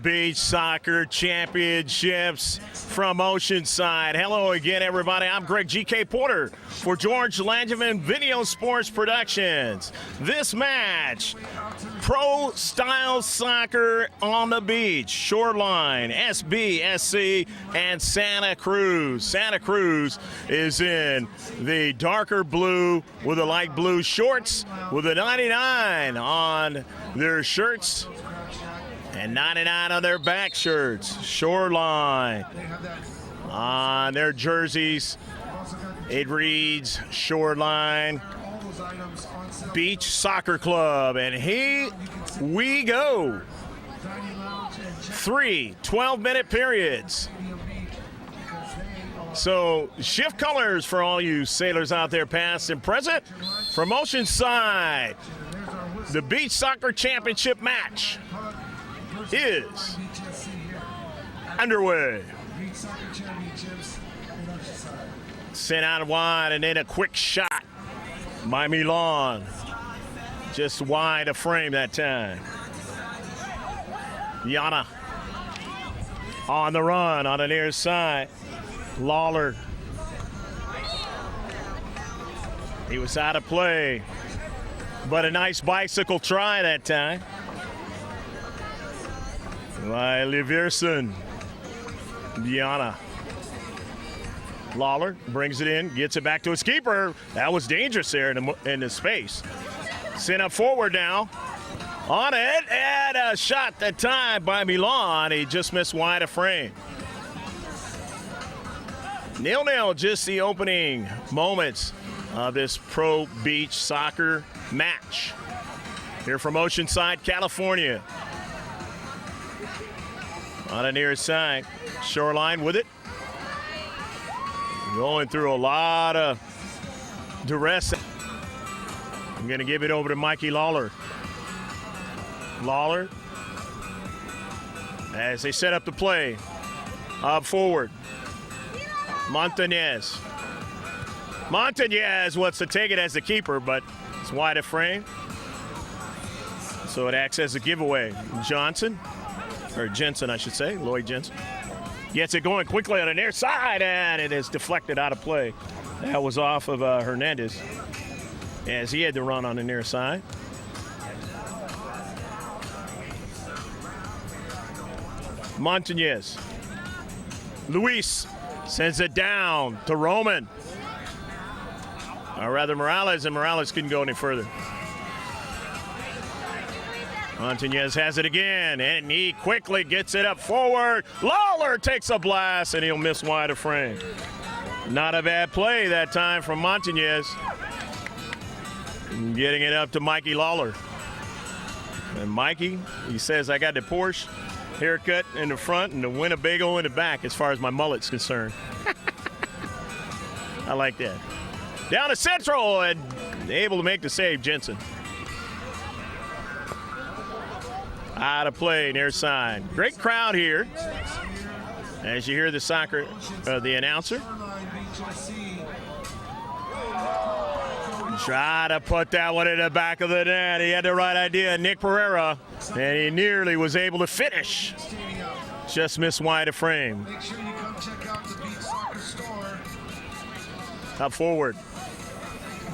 Beach Soccer Championships from Oceanside. Hello again, everybody. I'm Greg G.K. Porter for George Langevin Video Sports Productions. This match, pro-style soccer on the beach, Shoreline, SBSC, and Santa Cruz. Santa Cruz is in the darker blue with the light blue shorts with a 99 on their shirts and 99 on their back shirts. Shoreline on their jerseys, it reads Shoreline Beach Soccer Club, and here we go. 3 12-minute periods. So shift colors for all you sailors out there, past and present. From Oceanside, the Beach Soccer Championship match is underway. Sent out wide, and then a quick shot by Milan. Just wide of frame that time. Yana on the run on the near side. Lawler. He was out of play, but a nice bicycle try that time by Leverson. Diana. Lawler brings it in, gets it back to his keeper. That was dangerous there in the space. Sent up forward now. On it, and a shot that time by Milan. He just missed wide of frame. 0-0, just the opening moments of this pro beach soccer match here from Oceanside, California. On the near side, Shoreline with it. Going through a lot of duress. I'm going to give it over to Mikey Lawler. Lawler, as they set up the play, up forward. Montañez. Montañez wants to take it as the keeper, but it's wide of frame. So it acts as a giveaway. Jensen, I should say, Lloyd Jensen. Gets it going quickly on the near side, and it is deflected out of play. That was off of Hernandez, as he had to run on the near side. Montañez. Luis sends it down to Roman. Or rather Morales, and Morales couldn't go any further. Montañez has it again, and he quickly gets it up forward. Lawler takes a blast, and he'll miss wide of frame. Not a bad play that time from Montañez. Getting it up to Mikey Lawler. And Mikey, he says, I got the Porsche haircut in the front and the Winnebago in the back as far as my mullet's concerned. I like that. Down to central, and able to make the save, Jensen. Out of play, near side. Great crowd here. As you hear the announcer. Try to put that one in the back of the net. He had the right idea, Nick Pereira, and he nearly was able to finish. Just missed wide of frame. Make sure you come check out the Beach Soccer store. Up forward.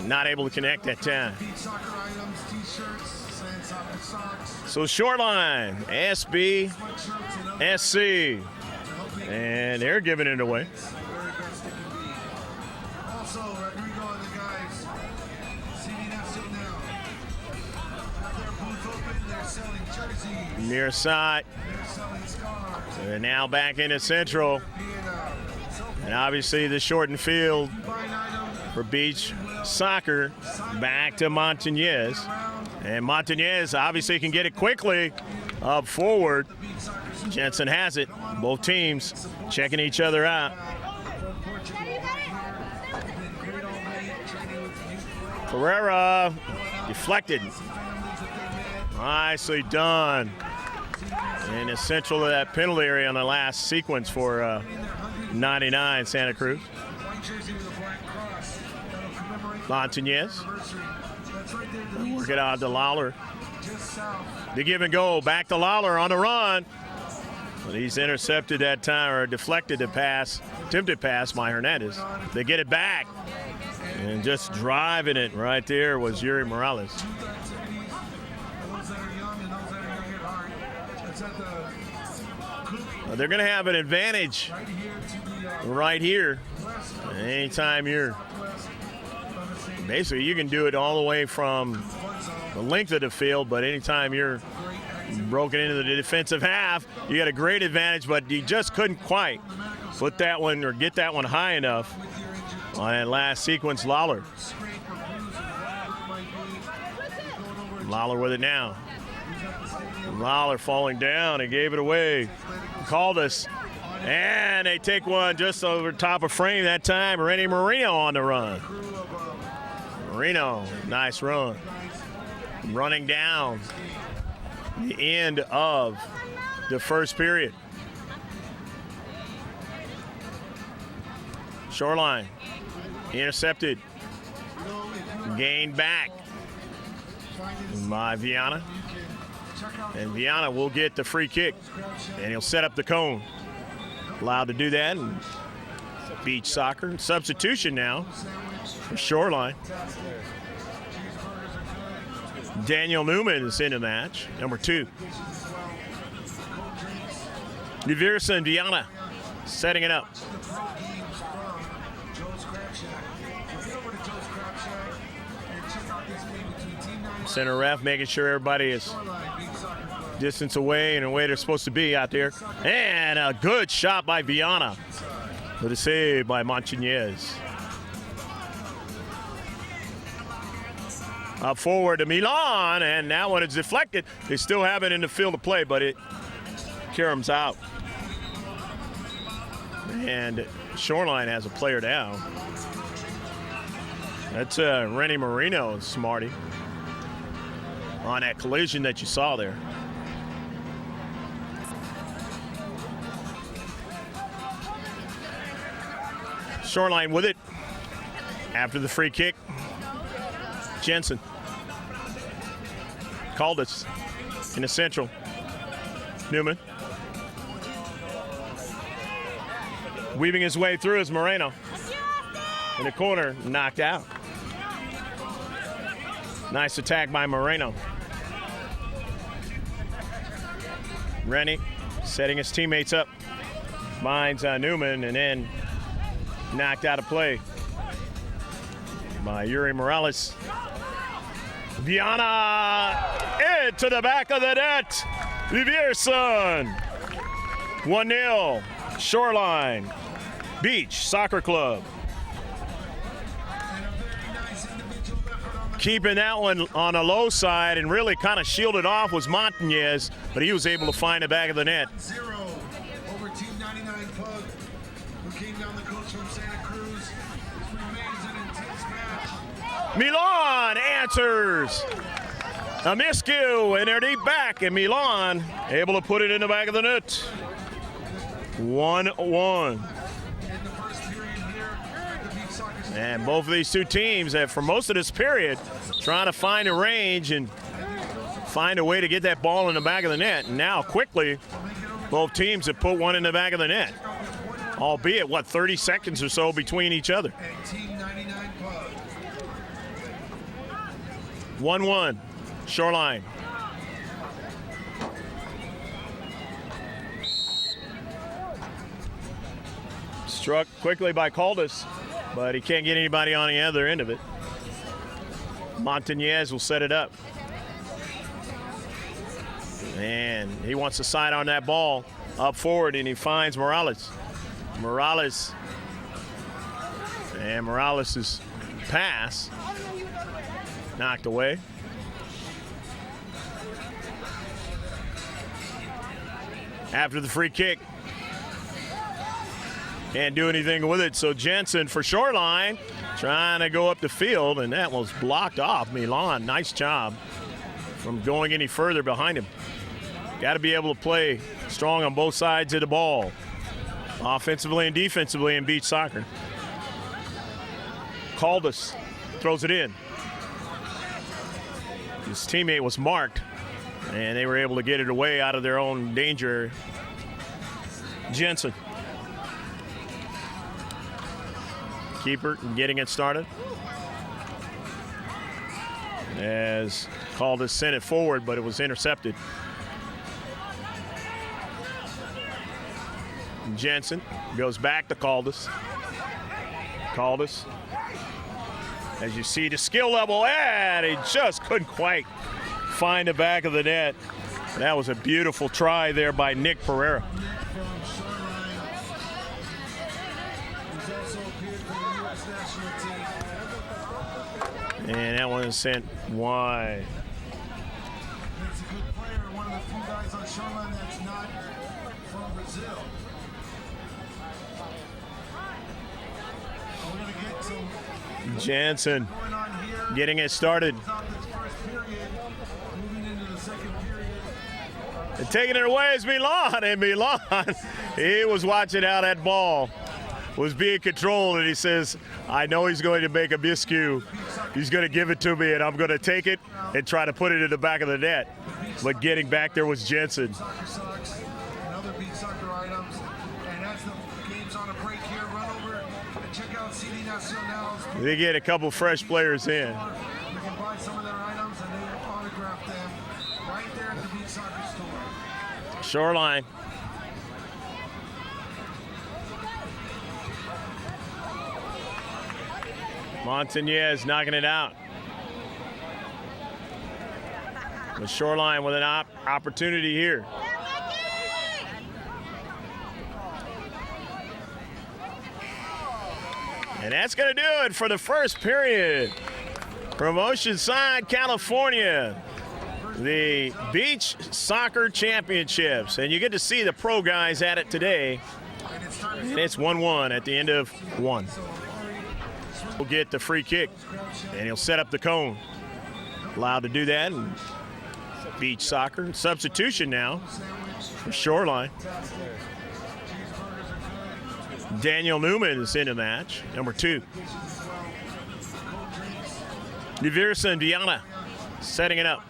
Not able to connect that time. Beach soccer items, t-shirts, sand soccer socks. So Shoreline, SB, SC, and they're giving it away. Very best it can be. Also, Rodrigo and the guys, CBNFC now. Have their booth open, they're selling jerseys. Near side. They're selling scarves. They're now back into central. And obviously the shortened field for beach soccer. Back to Montañez. And Montañez obviously can get it quickly up forward. Jensen has it. Both teams checking each other out. Pereira deflected. Nicely done. And it's central to that penalty area on the last sequence for 99 Santa Cruz. Montañez. Work it out to Lawler. The give and go. Back to Lawler on the run. But he's intercepted that time, or deflected the pass, attempted pass by Hernandez. They get it back. And just driving it right there was Yuri Morales. They're going to have an advantage right here. Anytime you're, basically you can do it all the way from the length of the field, but anytime you're broken into the defensive half, you got a great advantage, but you just couldn't quite put that one or get that one high enough on that last sequence. Lawler with it now. Lawler falling down and gave it away. Called us, and they take one just over top of frame that time. Rennie Marino on the run. Marino, nice run. Running down the end of the first period. Shoreline intercepted, gained back by Viana. And Viana will get the free kick, and he'll set up the cone. Allowed to do that. And beach soccer substitution now for Shoreline. Daniel Newman is in the match, number 2. Nivirsa and Viana setting it up. Center ref making sure everybody is distance away and the way they're supposed to be out there. And a good shot by Viana with a save by Montañez. Up forward to Milan, and that one is deflected. They still have it in the field of play, but it caroms out. And Shoreline has a player down. That's Rennie Marino, smarty, on that collision that you saw there. Shoreline with it after the free kick. Jensen called us in the central. Newman weaving his way through is Moreno. In the corner, knocked out. Nice attack by Moreno. Rennie setting his teammates up. Finds Newman, and then knocked out of play by Yuri Morales. Viana into the back of the net. Vivierson. 1-0. Shoreline Beach Soccer Club. Keeping that one on a low side and really kind of shielded off was Montañez, but he was able to find the back of the net. 0 over Team 99 Pugg, who came down the coast from Santa Cruz. This remains an intense match. Milan answers. A miscue, and they're deep back, and Milan able to put it in the back of the net. 1-1. And both of these two teams have, for most of this period, trying to find a range and find a way to get that ball in the back of the net. And now, quickly, both teams have put one in the back of the net. Albeit, 30 seconds or so between each other. 1-1, Shoreline. Struck quickly by Caldas, but he can't get anybody on the other end of it. Montañez will set it up. And he wants to side on that ball up forward, and he finds Morales. And Morales' pass knocked away. After the free kick. Can't do anything with it, so Jensen for Shoreline trying to go up the field, and that was blocked off. Milan, nice job from going any further behind him. Got to be able to play strong on both sides of the ball, offensively and defensively in beach soccer. Caldas throws it in. His teammate was marked, and they were able to get it away out of their own danger. Jensen. Keeper getting it started. As Caldas sent it forward, but it was intercepted. Jensen goes back to Caldas. Caldas, as you see the skill level, and he just couldn't quite find the back of the net. That was a beautiful try there by Nick Pereira. From Shoreline. He's also appeared for the U.S. national team. And that one is sent wide. He's a good player, one of the few guys on Shoreline that's not from Brazil. We're going to get some Jensen going on here. getting it started. Stop this first period, moving into the second period. And taking it away is Milan, and Milan, he was watching how that ball was being controlled, and he says, I know he's going to make a miscue. He's going to give it to me, and I'm going to take it and try to put it in the back of the net. But getting back there was Jensen. Soccer socks and other beach soccer items. And as the game's on a break here, run over and check out CD Nacional's. They get a couple fresh players in. You can buy some of their items and they will autograph them right there at the beach soccer store. Shoreline. Montañez knocking it out. The Shoreline with an opportunity here. And that's going to do it for the first period. From Oceanside, California, the Beach Soccer Championships. And you get to see the pro guys at it today. And it's 1-1 at the end of one. We'll get the free kick, and he'll set up the cone. Allowed to do that in beach soccer. Substitution now for Shoreline. Daniel Newman is in the match, number 2. Diversa and Viana setting it up.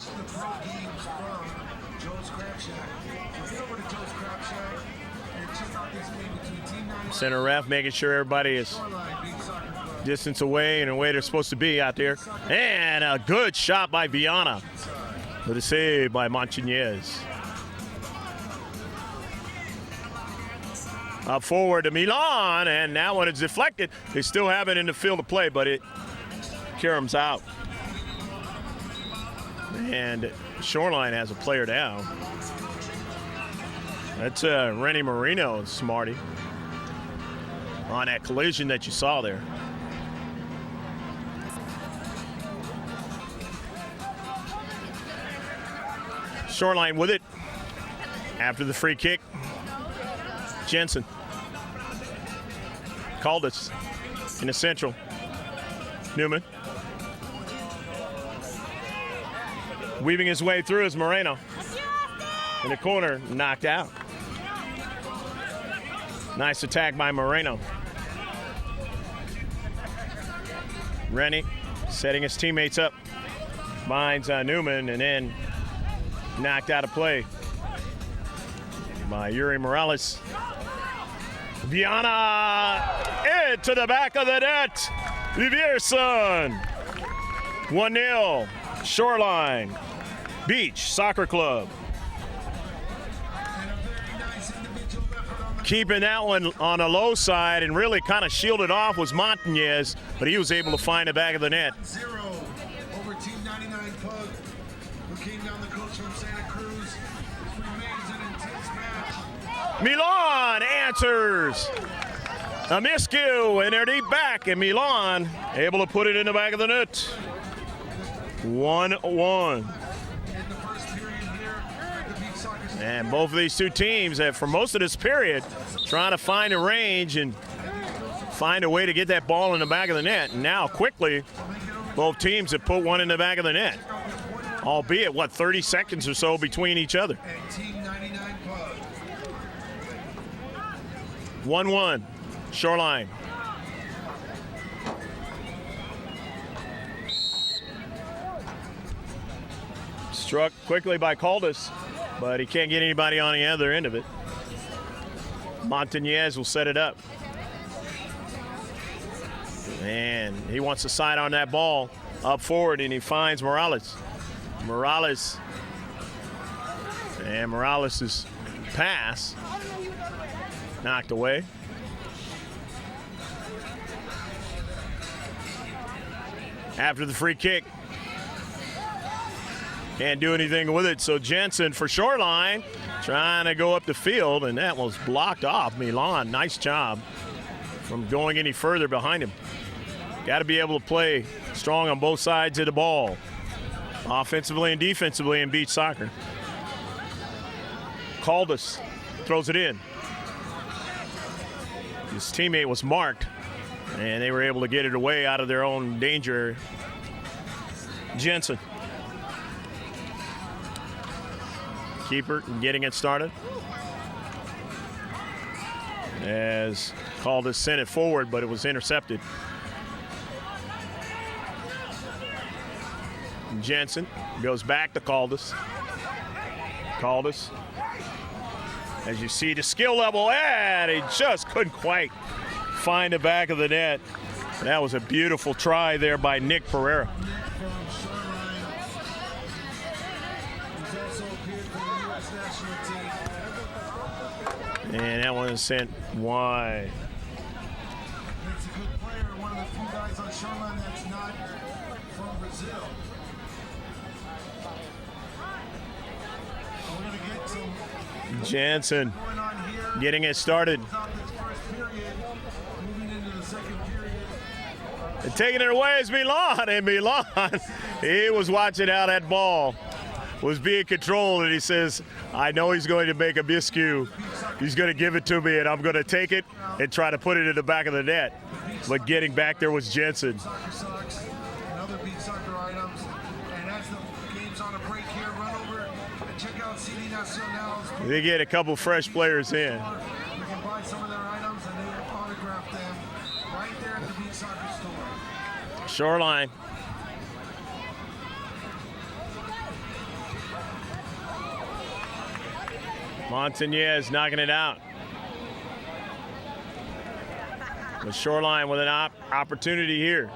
Center ref making sure everybody is distance away and the way they're supposed to be out there. And a good shot by Viana with a save by Montañez. Up forward to Milan, and that one is deflected. They still have it in the field of play, but it Karam's out. And Shoreline has a player down. That's Rennie Marino, smarty, on that collision that you saw there. Shoreline with it after the free kick. Jensen called us in the central. Newman weaving his way through is Moreno. In the corner, knocked out. Nice attack by Moreno. Rennie setting his teammates up. Finds Newman, and then knocked out of play by Yuri Morales. Viana into the back of the net. Diverson. 1-0. Shoreline Beach Soccer Club. Keeping that one on a low side and really kind of shielded off was Montañez, but he was able to find the back of the net. 0 over Team 99 Pugg, who came down the coast from Santa Cruz. This remains an intense match. Milan answers. A miscue, and they're deep back, and Milan able to put it in the back of the net. 1-1. In the first period here at the Beach Soccer Stadium. And both of these two teams have, for most of this period, trying to find a range and find a way to get that ball in the back of the net. And now, quickly, both teams have put one in the back of the net. Albeit, 30 seconds or so between each other. And Team 99 Pugg. 1-1, Shoreline. Struck quickly by Caldas, but he can't get anybody on the other end of it. Montañez will set it up. And he wants to side on that ball up forward, and he finds Morales. And Morales' pass knocked away. After the free kick. Can't do anything with it, so Jensen for Shoreline trying to go up the field, and that was blocked off. Milan, nice job from going any further behind him. Got to be able to play strong on both sides of the ball, offensively and defensively in beach soccer. Caldas throws it in. His teammate was marked, and they were able to get it away out of their own danger. Jensen. Keeper getting it started. As Caldas sent it forward, but it was intercepted. Jensen goes back to Caldas. Caldas, as you see the skill level, and he just couldn't quite find the back of the net. That was a beautiful try there by Nick Pereira. And that one is sent wide. It's a good player, one of the few guys on Shoreline that's not from Brazil. We're going to get some Jensen going on here. getting it started. Out this first period, moving into the second period. And taking it away is Milan, and Milan, he was watching how that ball was being controlled, and he says, I know he's going to make a miscue. He's going to give it to me, and I'm going to take it and try to put it in the back of the net. But getting back there was Jensen. Soccer socks and other beach soccer items. And as the game's on a break here, run over and check out CD Nacional's. They get a couple fresh players in. You can buy some of their items and they will autograph them right there at the beach soccer store. Shoreline. Montañez knocking it out. The Shoreline with an opportunity here.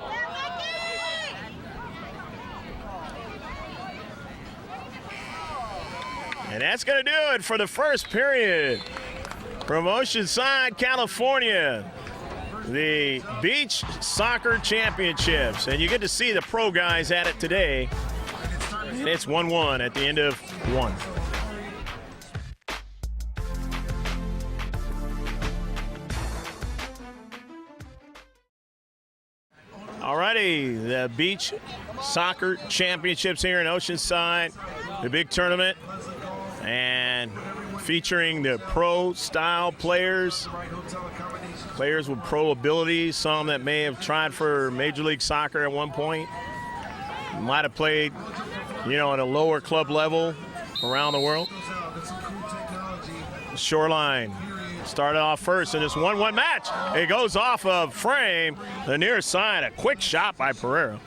And that's going to do it for the first period. From Oceanside, California, the Beach Soccer Championships. And you get to see the pro guys at it today. And it's 1-1 at the end of one. Alrighty, the Beach Soccer Championships here in Oceanside, the big tournament, and featuring the pro-style players, players with pro abilities, some that may have tried for Major League Soccer at one point, might have played, you know, at a lower club level around the world. Shoreline started off first in this 1-1 match. It goes off of frame, the near side, a quick shot by Pereira.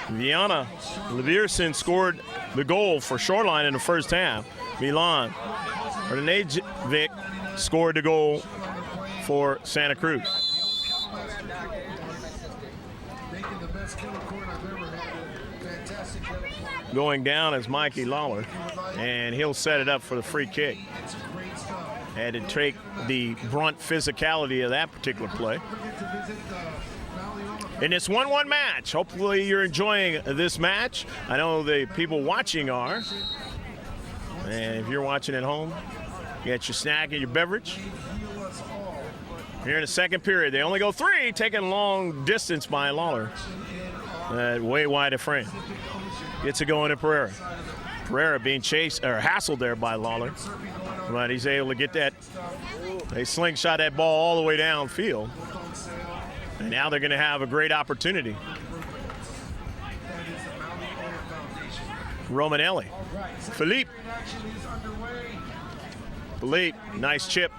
Viana Leverson scored the goal for Shoreline in the first half. Milan Renejevic scored the goal for Santa Cruz. Going down is Mikey Lawler, and he'll set it up for the free kick. Had to take the brunt physicality of that particular play. In this 1-1 match, hopefully you're enjoying this match. I know the people watching are. And if you're watching at home, you got your snack and your beverage. Here in the second period, they only go 3, taking long distance by Lawler. Way wide of frame. Gets it going to Pereira. Pereira being chased or hassled there by Lawler. But he's able to get that. They slingshot that ball all the way downfield. And now they're going to have a great opportunity. Romanelli. Philippe, nice chip.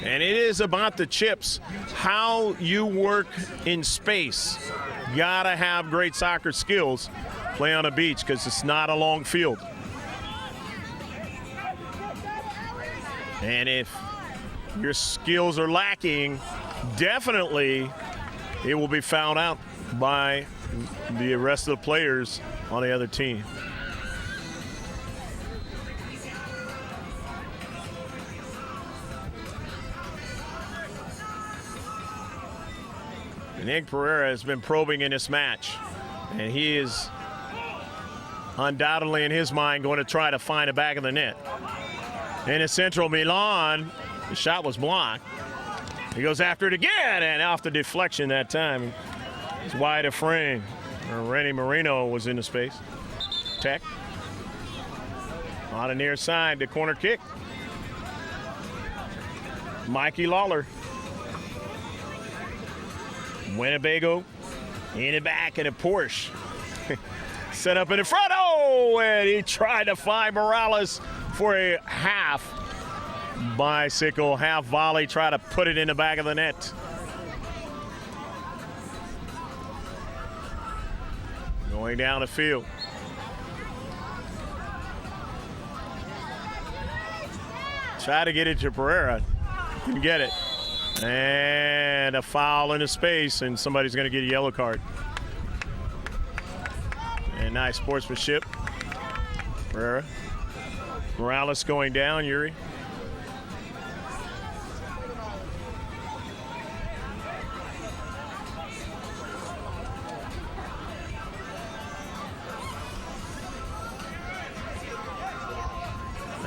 And it is about the chips, how you work in space. Gotta have great soccer skills. Play on a beach because it's not a long field. And if your skills are lacking, definitely it will be found out by the rest of the players on the other team. Nick Pereira has been probing in this match, and he is undoubtedly in his mind going to try to find the back of the net. In the central Milan, the shot was blocked. He goes after it again, and off the deflection that time. It's wide of frame. Rennie Marino was in the space. Tech. On the near side, the corner kick. Mikey Lawler. Winnebago in the back in a Porsche. Set up in the front. Oh, and he tried to find Morales for a half bicycle, half volley, try to put it in the back of the net. Going down the field. Try to get it to Pereira. Didn't get it. And a foul into space, and somebody's going to get a yellow card. And nice sportsmanship. Pereira. Morales going down, Yuri.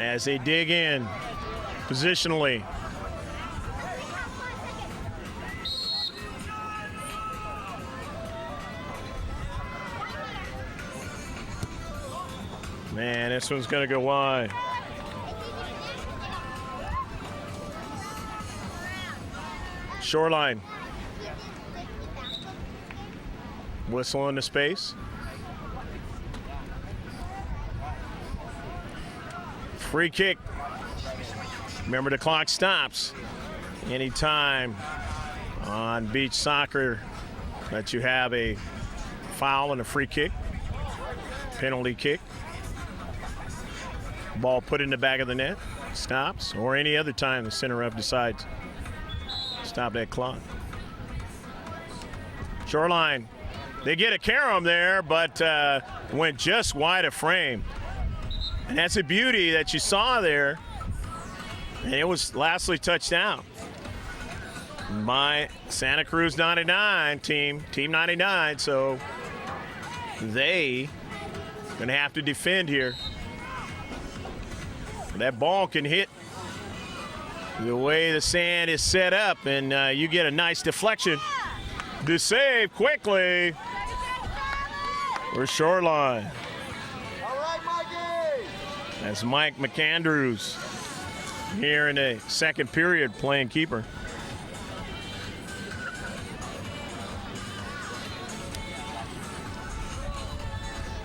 As they dig in positionally. Man, this one's going to go wide. Shoreline. Whistle into space. Free kick. Remember, the clock stops anytime on beach soccer that you have a foul and a free kick, penalty kick. Ball put in the back of the net, stops, or any other time the center ref decides to stop that clock. Shoreline, they get a carom there, but went just wide of frame. And that's a beauty that you saw there. And it was lastly touched down by Santa Cruz 99 team 99. So they gonna have to defend here. That ball can hit the way the sand is set up, and you get a nice deflection. The save quickly for Shoreline. All right, Mikey. That's Mike McAndrews here in the second period playing keeper.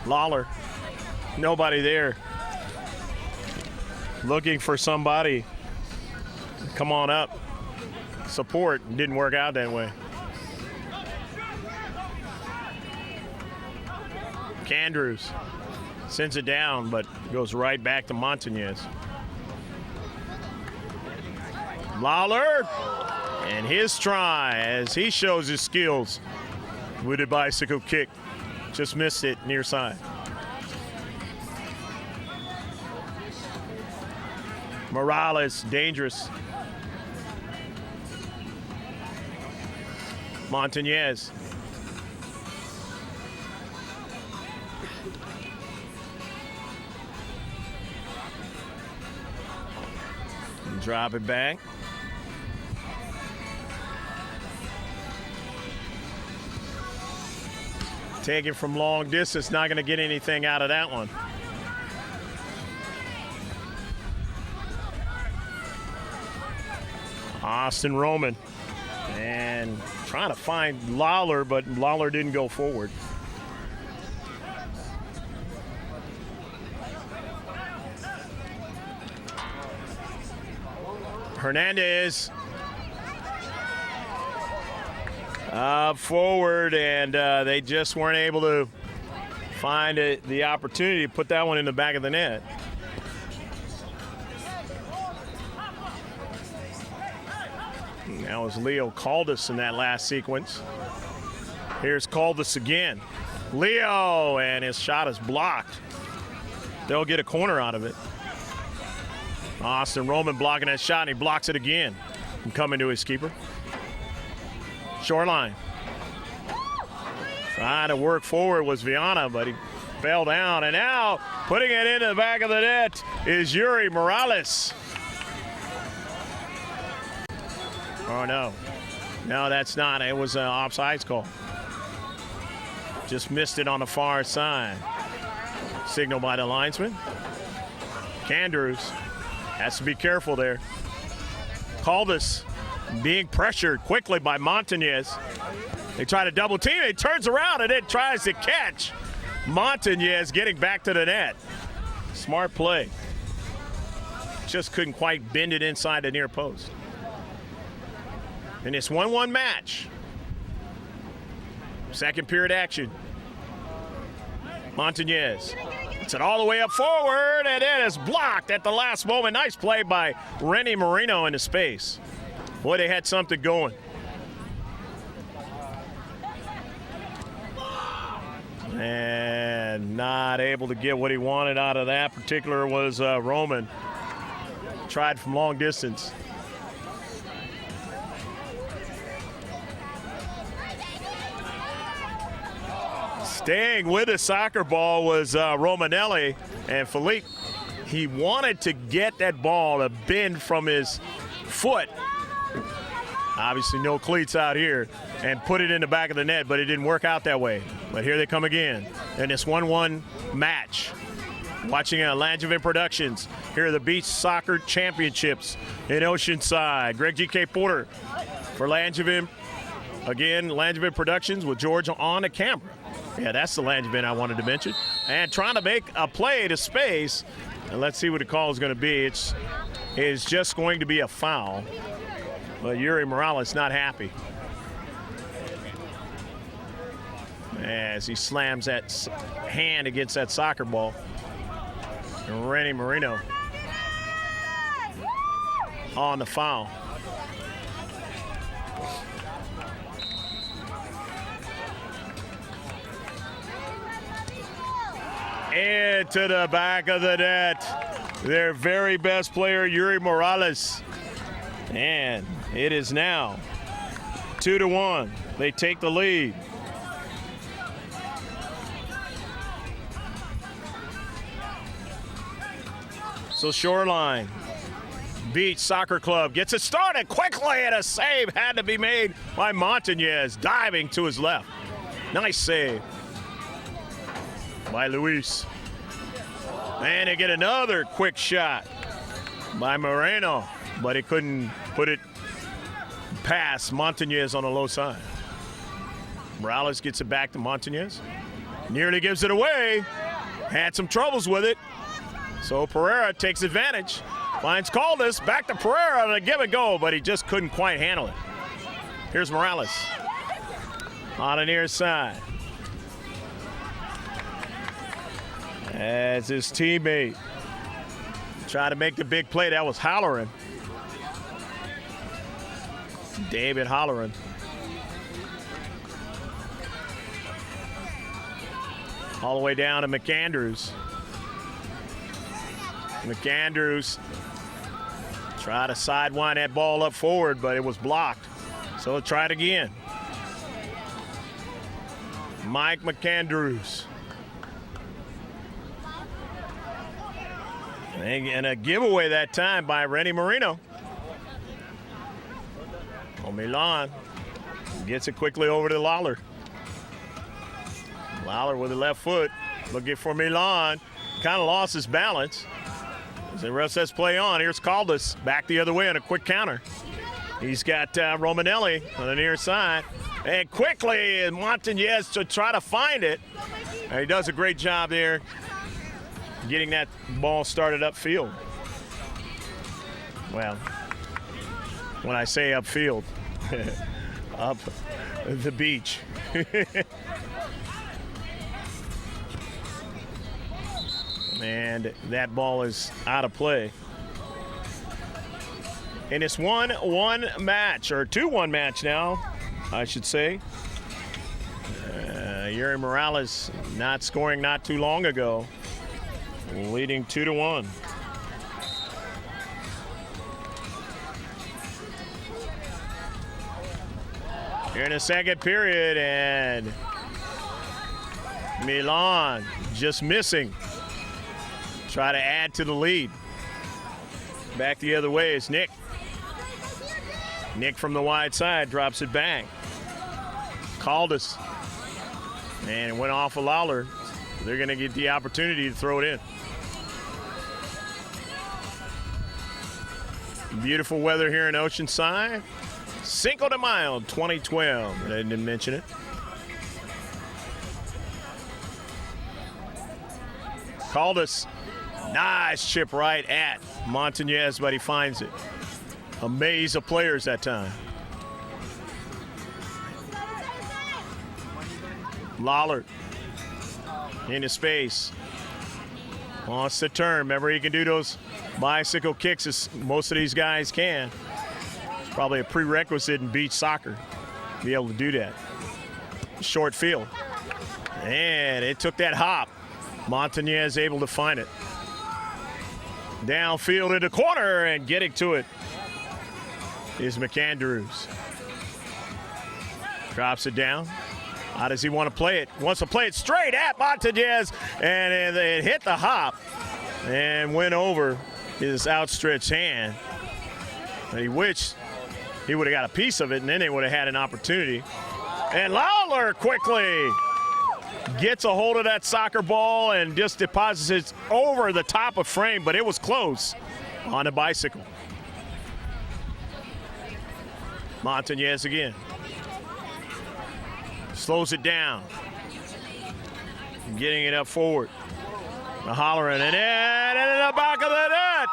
Lawler, nobody there. Looking for somebody. Come on up. Support. Didn't work out that way. Andrews sends it down, but goes right back to Montañez. Lawler, and his try as he shows his skills with a bicycle kick. Just missed it near side. Morales, dangerous. Montañez. Drop it back. Take it from long distance, not going to get anything out of that one. Austin Roman. And trying to find Lawler, but Lawler didn't go forward. Hernandez up forward, and they just weren't able to find the opportunity to put that one in the back of the net. That was Leo Caldas in that last sequence. Here's Caldas again. Leo, and his shot is blocked. They'll get a corner out of it. Austin Roman blocking that shot, and he blocks it again. And coming to his keeper. Shoreline. Trying to work forward was Viana, but he fell down. And now putting it into the back of the net is Yuri Morales. Oh, no. No, that's not. It was an offsides call. Just missed it on the far side. Signal by the linesman. Candrews has to be careful there. Caldas being pressured quickly by Montañez. They try to double team. He turns around and then tries to catch. Montañez getting back to the net. Smart play. Just couldn't quite bend it inside the near post. In this 1-1 match. Second period action. Montañez. It's it all the way up forward, and it is blocked at the last moment. Nice play by Rennie Marino into space. Boy, they had something going. And not able to get what he wanted out of that particular was Roman. Tried from long distance. Staying with the soccer ball was Romanelli, and Philippe, he wanted to get that ball to bend from his foot. Obviously no cleats out here, and put it in the back of the net, but it didn't work out that way. But here they come again in this 1-1 match. Watching Langevin Productions. Here are the Beach Soccer Championships in Oceanside. Greg G.K. Porter for Langevin. Again, Langevin Productions with George on the camera. Yeah, that's the Langevin I wanted to mention. And trying to make a play to space. And let's see what the call is going to be. It's just going to be a foul. But Yuri Morales not happy. As he slams that hand against that soccer ball. And Rennie Marino on the foul. Into the back of the net. Their very best player, Yuri Morales. And it is now 2-1. They take the lead. So Shoreline Beach Soccer Club gets it started quickly, and a save had to be made by Montañez, diving to his left. Nice save by Luis. And they get another quick shot by Moreno, but he couldn't put it past Montañez on the low side. Morales gets it back to Montañez. Nearly gives it away. Had some troubles with it. So Pereira takes advantage. Finds Caldas, back to Pereira on a give and go, but he just couldn't quite handle it. Here's Morales on the near side. As his teammate tried to make the big play. That was Halloran. David Halloran. All the way down to McAndrews. McAndrews tried to sidewind that ball up forward, but it was blocked. So try it again. Mike McAndrews. And a giveaway that time by Rennie Marino. Milan gets it quickly over to Lawler. Lawler with the left foot, looking for Milan. Kind of lost his balance. As the rest says play on, here's Caldas back the other way on a quick counter. He's got Romanelli on the near side. And quickly, Montañez to try to find it. And he does a great job there getting that ball started upfield. Well, when I say upfield, up the beach. And that ball is out of play. in this 1-1 match, or 2-1 match now, I should say. Yuri Morales not scoring not too long ago, leading 2-1. Here in the second period, and Milan just missing. Try to add to the lead. Back the other way is Nick. Nick from the wide side drops it back. Caldas. And it went off of Lawler. They're going to get the opportunity to throw it in. Beautiful weather here in Oceanside. Cinco de Mayo 2012. I didn't mention it. Caldas. Nice chip right at Montañez, but he finds it. A maze of players that time. Lawler into space. Wants to turn. Remember, he can do those bicycle kicks as most of these guys can. It's probably a prerequisite in beach soccer to be able to do that. Short field. And it took that hop. Montañez able to find it. Downfield into corner, and getting to it is McAndrews. Drops it down. How does he want to play it? Wants to play it straight at Montañez, and it hit the hop and went over his outstretched hand. And he wished he would have got a piece of it, and then they would have had an opportunity. And Lawler quickly gets a hold of that soccer ball and just deposits it over the top of frame, but it was close on a bicycle. Montañez again. Slows it down. Getting it up forward. Holleran, and in the back of the net,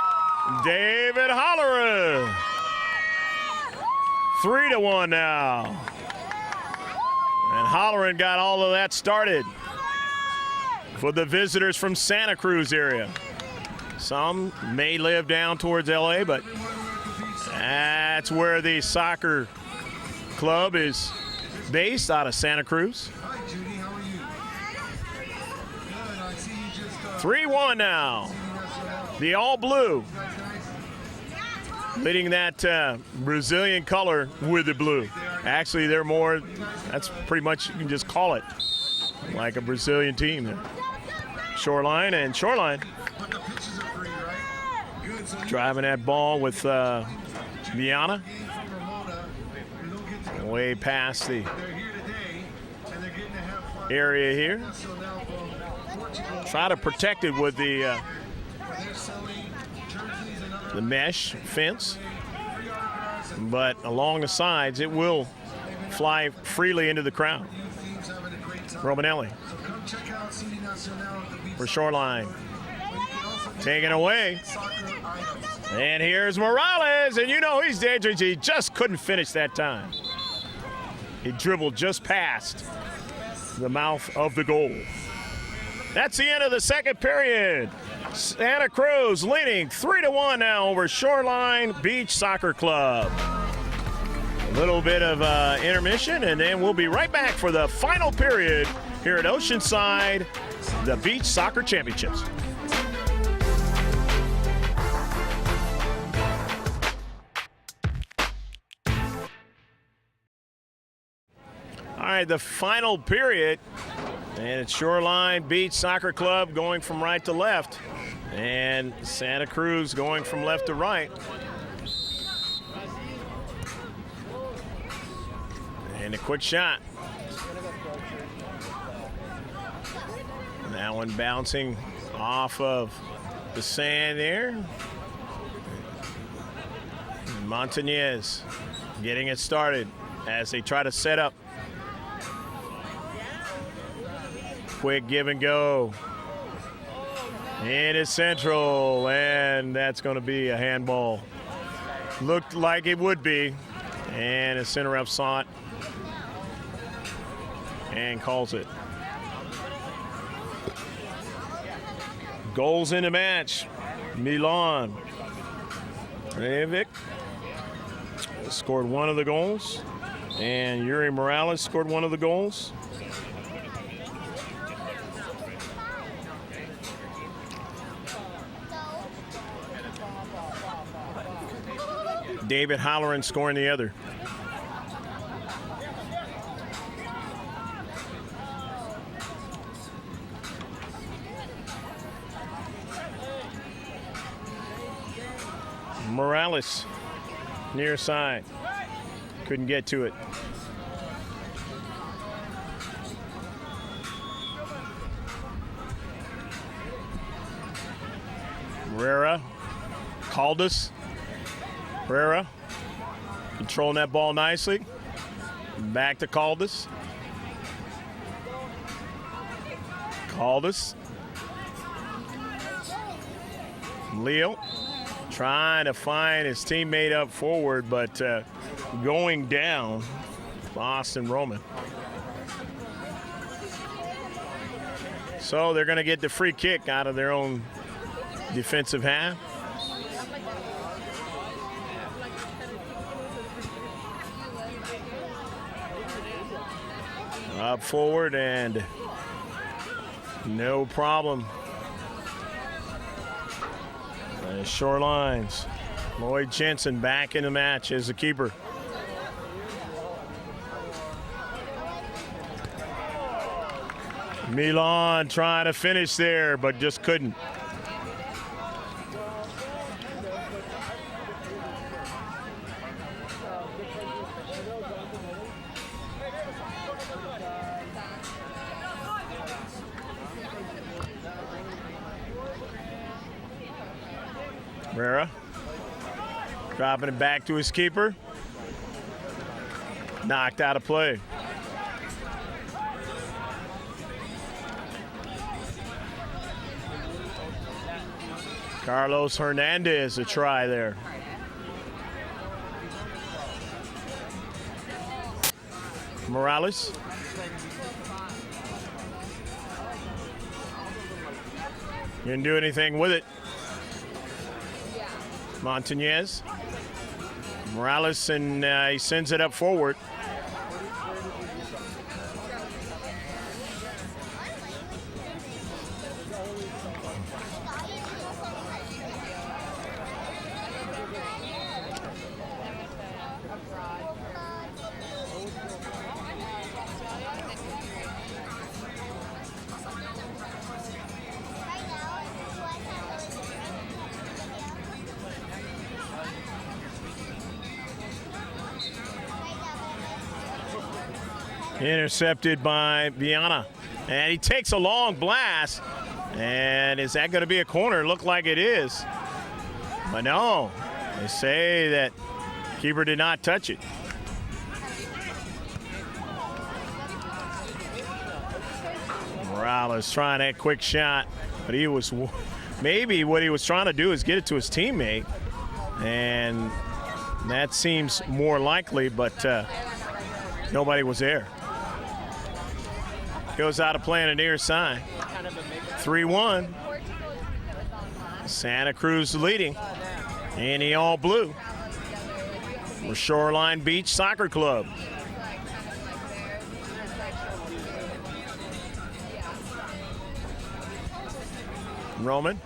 David Holleran. 3-1 now. And Holleran got all of that started for the visitors from Santa Cruz area. Some may live down towards LA, but that's where the soccer club is based, out of Santa Cruz. Hi, Judy. How are you? Good. I see you just 3-1 now. The all blue leading that Brazilian color with the blue. Actually, they're more, that's pretty much, you can just call it like a Brazilian team there. Shoreline, and Shoreline But the pitches are free, right? Good. So driving that ball with Viana way past the they're here today, and they're getting to have fun. area here. So now from Portugal, Try to protect it with the they're selling jerseys and other mesh fence, but along the sides it will fly freely into the crowd. teams having a great time. Romanelli So come check out CD Nacional at the beach. for Shoreline. But you can also get Taken away. soccer items. And here's Morales, and you know he's dangerous. He just couldn't finish that time. He dribbled just past the mouth of the goal. That's the end of the second period. Santa Cruz leading 3-1 now over Shoreline Beach Soccer Club. A little bit of intermission, and then we'll be right back for the final period here at Oceanside, the Beach Soccer Championships. All right, the final period, and it's Shoreline Beach Soccer Club going from right to left, and Santa Cruz going from left to right. And a quick shot. And that one bouncing off of the sand there. And Montañez getting it started as they try to set up. Quick give and go. Into central, and that's going to be a handball. Looked like it would be, and a center up saw it and calls it. Goals in the match. Milan. Revic scored one of the goals, and Yuri Morales scored one of the goals. David Halloran scoring the other. Morales, near side. Couldn't get to it. Herrera, Caldas. Herrera, controlling that ball nicely. Back to Caldas. Caldas. Leo trying to find his teammate up forward, but going down, Boston Roman. So they're going to get the free kick out of their own defensive half. Up forward and no problem. Shorelines. Lloyd Jensen back in the match as the keeper. Milan trying to finish there, but just couldn't. Herrera dropping it back to his keeper. Knocked out of play. Carlos Hernandez, a try there. Morales. Didn't do anything with it. Montañez. Morales, and he sends it up forward. Intercepted by Viana. And he takes a long blast. And is that going to be a corner? Looked like it is. But no. They say that keeper did not touch it. Morales trying that quick shot. But he was, maybe what he was trying to do is get it to his teammate. And that seems more likely, but nobody was there. Goes out of play on the near side. 3-1. Santa Cruz leading in the all blue for Shoreline Beach Soccer Club. Roman.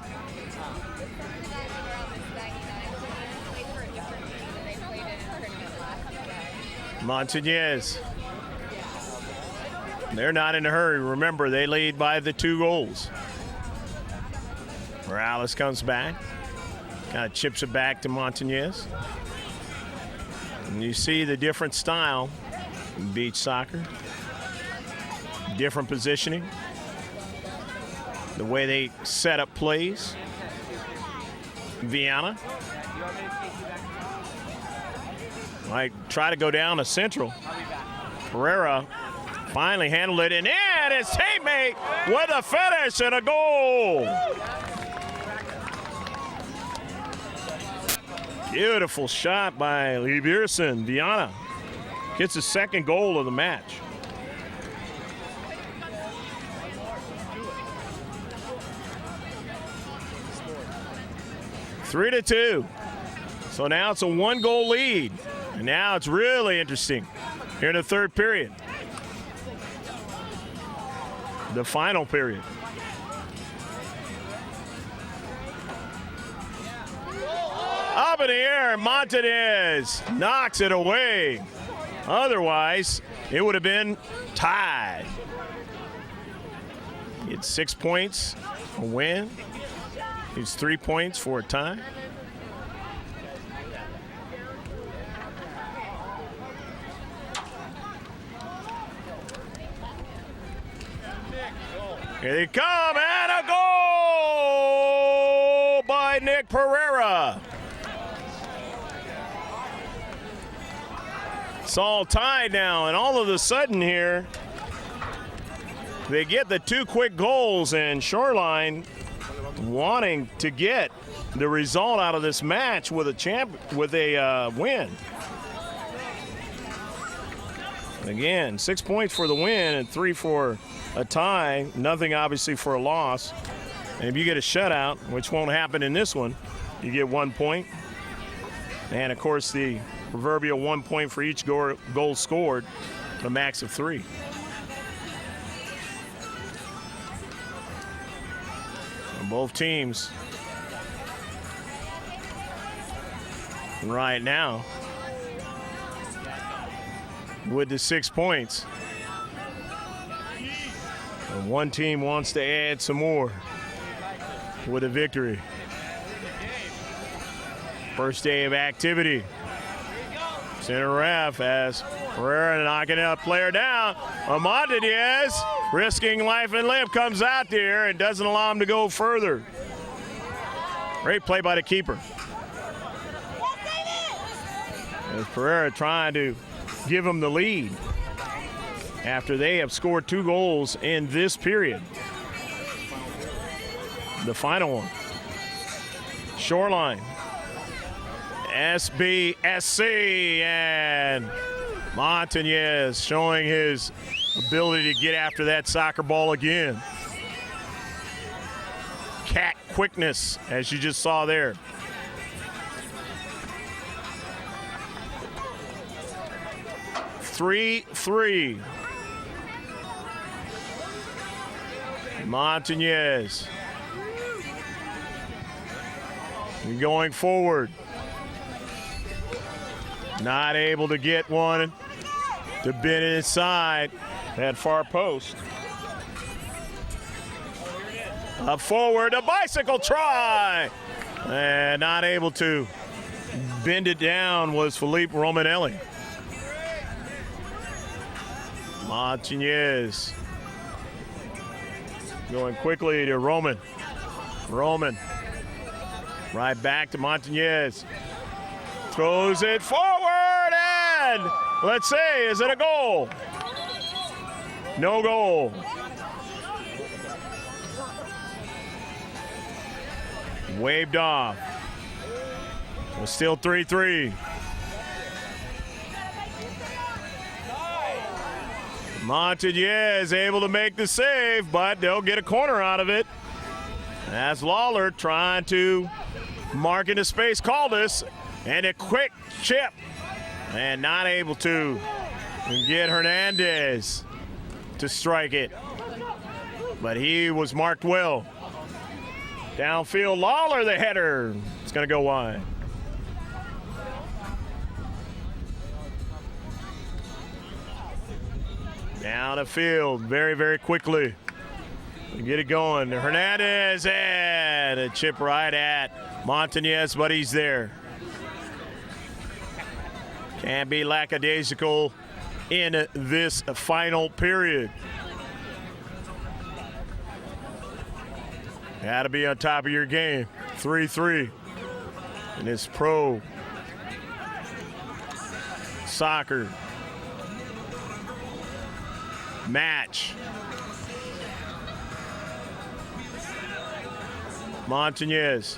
Montañez. They're not in a hurry. Remember, they lead by the 2 goals. Morales comes back. Kind of chips it back to Montañez. And you see the different style in beach soccer. Different positioning. The way they set up plays. Viana might try to go down to central. Herrera finally handled it, and his teammate with a finish and a goal. Beautiful shot by Leverson. Viana gets his 2nd goal of the match. Three to 2. So now it's a 1-goal lead. And now it's really interesting here in the third period. The final period. Up in the air, Montanez knocks it away. Otherwise, it would have been tied. It's 6 points, a win. It's 3 points for a tie. Here they come, and a goal by Nick Pereira. It's all tied now, and all of a sudden here, they get the 2 quick goals, and Shoreline wanting to get the result out of this match with a win. Again, 6 points for the win and 3 for a tie. Nothing obviously for a loss. And if you get a shutout, which won't happen in this one, you get 1 point. And of course the proverbial 1 point for each goal scored, a max of 3. And both teams right now with the 6 points. And one team wants to add some more with a victory. First day of activity. Center ref as Pereira knocking a player down. Montanez, risking life and limb, comes out there and doesn't allow him to go further. Great play by the keeper. As Pereira trying to give him the lead after they have scored 2 goals in this period. The final one. Shoreline. SBSC, and Montanez showing his ability to get after that soccer ball again. Cat quickness, as you just saw there. Three. Montanez going forward. Not able to get one to bend it inside that far post. Up forward, a bicycle try. And not able to bend it down was Felipe Romanelli. Montanez going quickly to Roman. Right back to Montanez. Throws it forward, and let's say, is it a goal? No goal. Waved off. It's still 3-3. Montanez able to make the save, but they'll get a corner out of it. As Lawler trying to mark into space, Caldas, and a quick chip, and not able to get Hernandez to strike it. But he was marked well. Downfield, Lawler, the header. It's going to go wide. Down the field very, very quickly. Get it going. Hernandez, and a chip right at Montanez, but he's there. Can't be lackadaisical in this final period. Got to be on top of your game. 3-3 in this pro soccer match. Montanez.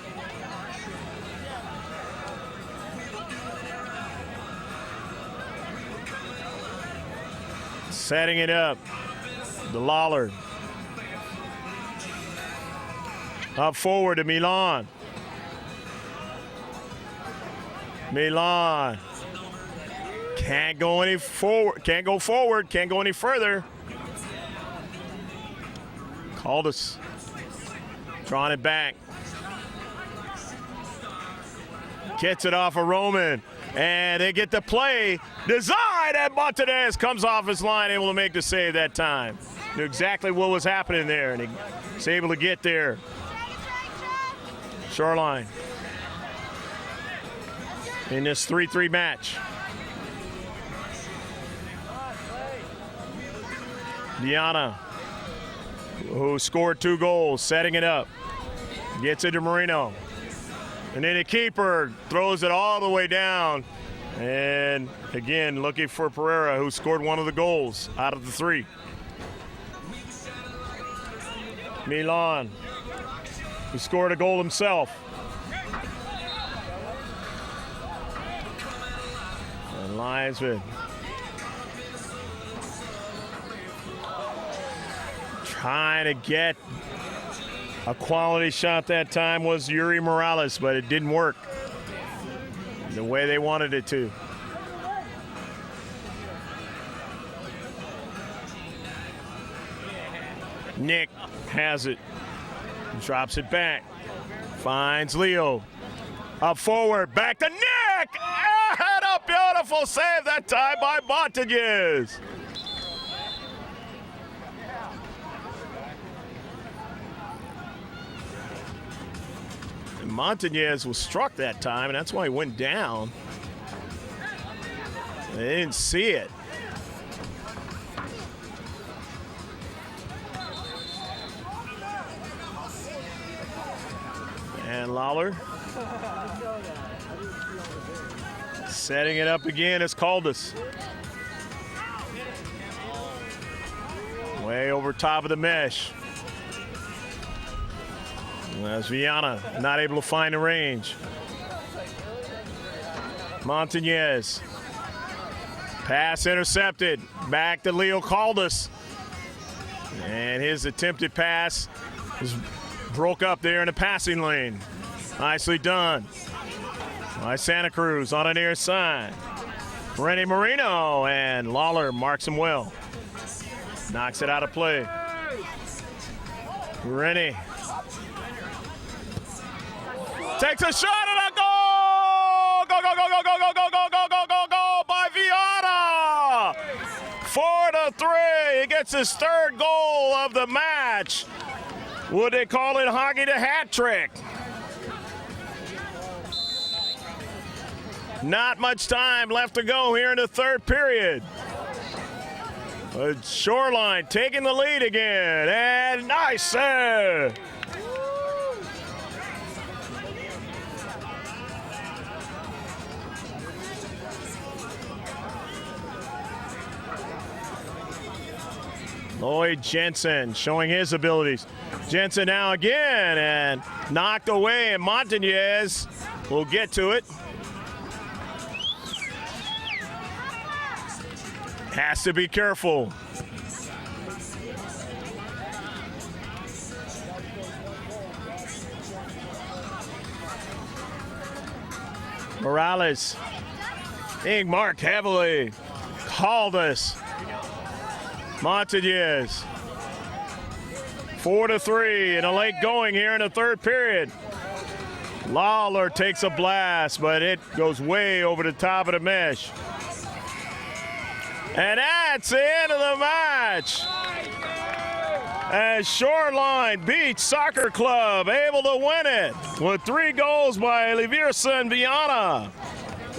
Setting it up. The Lawler. Up forward to Milan. Milan can't go any forward. Can't go forward. Can't go any further. Caldas drawing it back. Gets it off of Roman. And they get the play. Design, and Montanez comes off his line, able to make the save that time. Knew exactly what was happening there, and he was able to get there. Shoreline in this 3-3 match. Diana, who scored 2 goals, setting it up. Gets it to Marino. And then the keeper throws it all the way down. And again, looking for Pereira, who scored 1 of the goals out of the 3. Milan, who scored a goal himself. And Linesman trying to get a quality shot that time was Yuri Morales, but it didn't work the way they wanted it to. Nick has it, drops it back, finds Leo, up forward, back to Nick, and a beautiful save that time by Montañez. Montañez was struck that time, and that's why he went down. They didn't see it. And Lawler setting it up again as Caldas. Way over top of the mesh. As Viana not able to find the range. Montañez. Pass intercepted. Back to Leo Caldas. And his attempted pass was broke up there in the passing lane. Nicely done by Santa Cruz on the near side. Rennie Marino, and Lawler marks him well. Knocks it out of play. Rennie takes a shot at a goal! Go, go, go, go, go, go, go, go, go, go, go, go by Viana! 4-3. He gets his 3rd goal of the match. Would they call it hockey the hat trick? Not much time left to go here in the 3rd period. Shoreline taking the lead again, and nice save. Lloyd Jensen showing his abilities. Jensen now again, and knocked away, and Montañez will get to it. Has to be careful. Morales being marked heavily. Caldas. Montañez. 4-3 and a late going here in the 3rd period. Lawler takes a blast, but it goes way over the top of the mesh. And that's the end of the match. As Shoreline beats Soccer Club, able to win it with 3 goals by Leverson and Viana,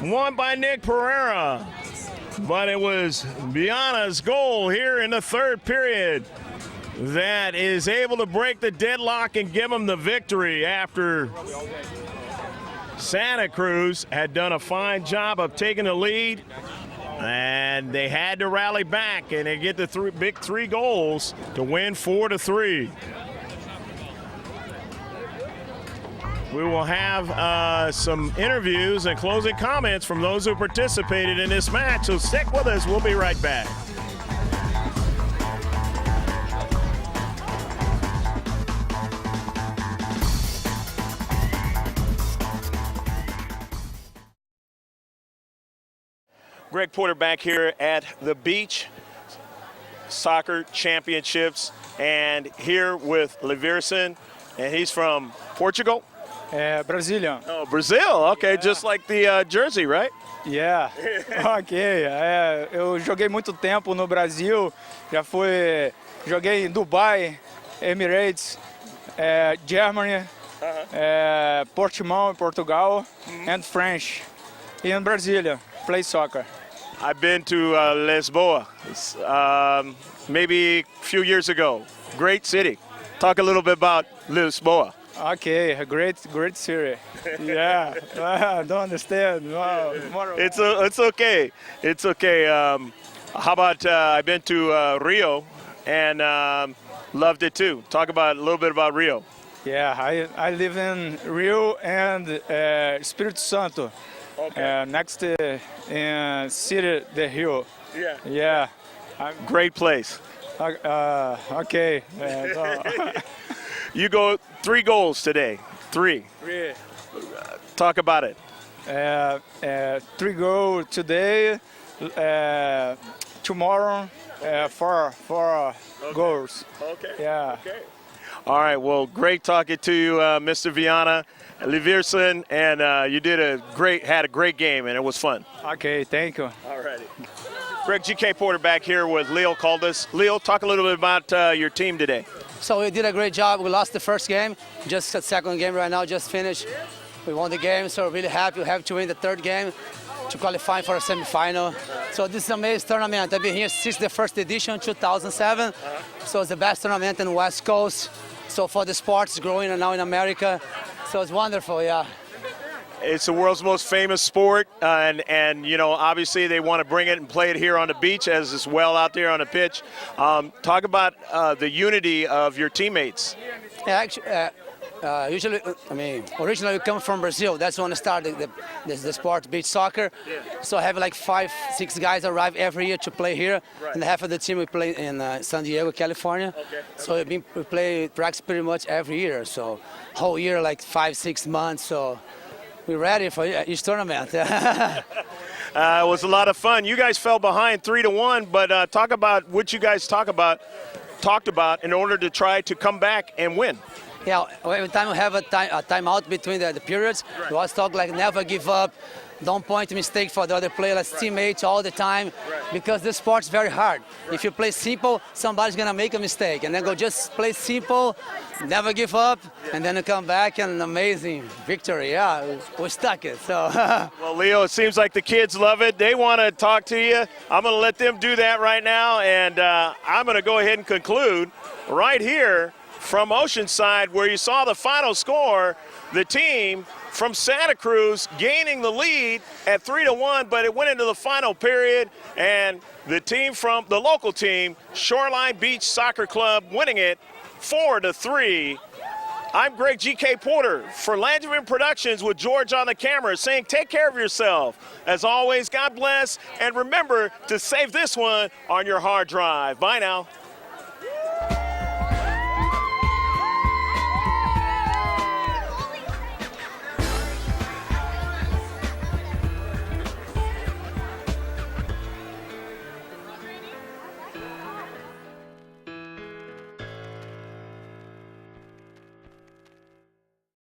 1 by Nick Pereira. But it was Viana's goal here in the 3rd period that is able to break the deadlock and give them the victory after Santa Cruz had done a fine job of taking the lead. And they had to rally back, and they get the big 3 goals to win 4-3. We will have some interviews and closing comments from those who participated in this match, so stick with us. We'll be right back. Greg Porter back here at the Beach Soccer Championships, and here with Leverson, and he's from Portugal? Brazilian. Oh, Brazil. Okay, yeah. Just like the jersey, right? Yeah. Ok. Eu joguei muito tempo no Brasil. Joguei em Dubai, Emirates, Germany, Portimão, Portugal, and French. In Brasilia, play soccer. I've been to Lisboa, maybe a few years ago. Great city. Talk a little bit about Lisboa. Okay, a great city. Yeah, I don't understand. Wow. It's okay. It's okay. How about I've been to Rio and loved it too. Talk about a little bit about Rio. Yeah, I live in Rio and Espírito Santo. Okay. Next in City de Rio. Yeah. Yeah. Great place. Okay. You go 3 goals today. 3. Talk about it. 3 goals today. Tomorrow, 4 goals. Okay. Yeah. Okay. All right. Well, great talking to you, Mr. Viana, Leverson, and you had a great game, and it was fun. Okay. Thank you. All righty. Greg G.K. Porter back here with Leo Caldas. Leo, talk a little bit about your team today. So we did a great job. We lost the first game, just the second game right now, just finished. We won the game, so we're really happy. We have to win the third game to qualify for a semifinal. So this is an amazing tournament. I've been here since the first edition, 2007. So it's the best tournament in the West Coast. So for the sports growing now in America. So it's wonderful, yeah. It's the world's most famous sport, and you know, obviously they want to bring it and play it here on the beach as well out there on the pitch. Talk about the unity of your teammates. Yeah, actually, usually, originally we come from Brazil. That's when I started the sport, beach soccer. Yeah. So I have like 5, 6 guys arrive every year to play here, right. And half of the team we play in San Diego, California. Okay. So we practice pretty much every year. So whole year, like 5, 6 months. So we're ready for each tournament. It was a lot of fun. You guys fell behind 3-1, but talk about what you guys talked about in order to try to come back and win. Yeah, every time we have a timeout between the periods, right. We always talk like never give up, don't point mistake for the other player, like right. Teammates all the time, right. Because this sport's very hard. Right. If you play simple, somebody's gonna make a mistake, and then go just play simple, never give up, and then you come back and an amazing victory. Yeah, we stuck it. So. Well, Leo, it seems like the kids love it. They want to talk to you. I'm gonna let them do that right now, and I'm gonna go ahead and conclude right here from Oceanside, where you saw the final score, the team from Santa Cruz gaining the lead at 3-1, but it went into the final period, and the team from the local team, Shoreline Beach Soccer Club, winning it 4-3. I'm Greg G.K. Porter for Langevin Productions with George on the camera, saying take care of yourself. As always, God bless, and remember to save this one on your hard drive. Bye now.